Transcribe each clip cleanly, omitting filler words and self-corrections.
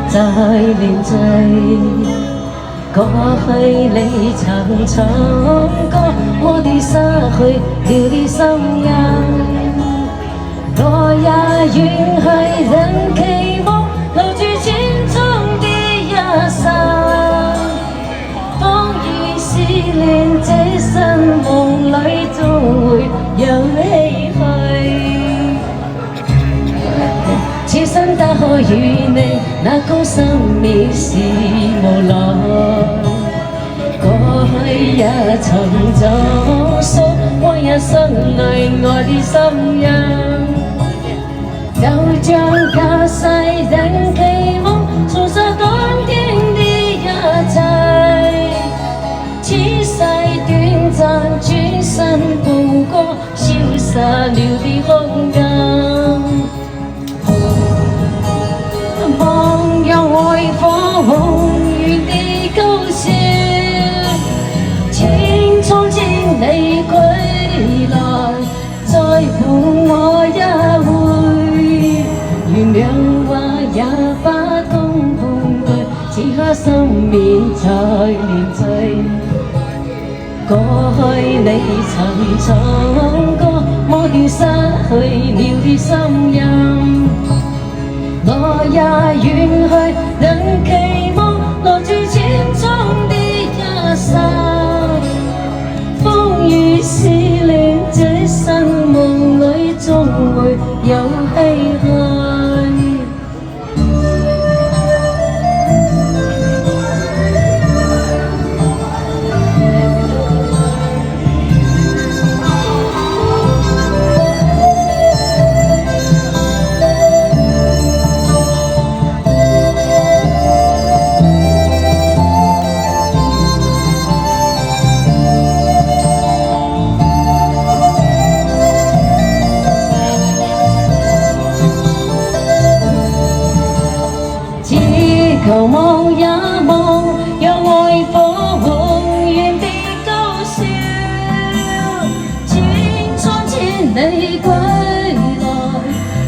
在連聚。過去你曾唱歌，我哋失去了啲心音，我也願去人期望，留住千中的一生。風雨試煉，這生夢裏總會有唏噓。此生不可與你那高深蔑視無奈，過去也曾走數，我也心裏愛的心音，就像假世人期望，重拾當天的一切。此世短暫，轉身步過，消失了的空間。望讓愛火永遠地高燒，請從前你歸來，再伴我一回。原諒話也不公半句，此刻心面在連聚。過去你曾唱歌，抹掉失去了的心音。我也願去，能期望留住千種的一生。風雨試煉，這生夢裏總會有唏噓。求望也望，讓愛火永遠地高燒。千瘡千里歸來，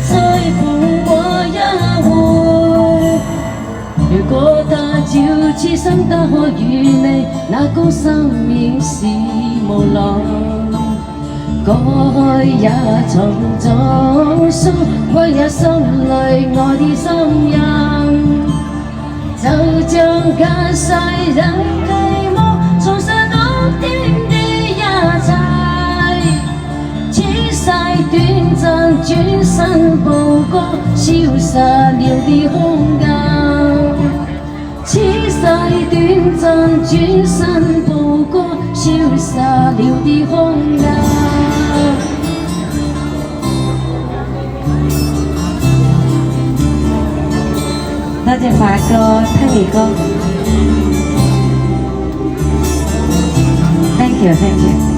再伴我一回。如果他朝此生不可與你那高深蔑視無奈，過去也曾走數，歸入心裏愛的心音。就像假世人期望，重拾當天的一切。此世短暫，轉身步過，消失了的空間。此世短暫，轉身步過，消失了的空間。多謝發哥、Tony 哥 ，thank you。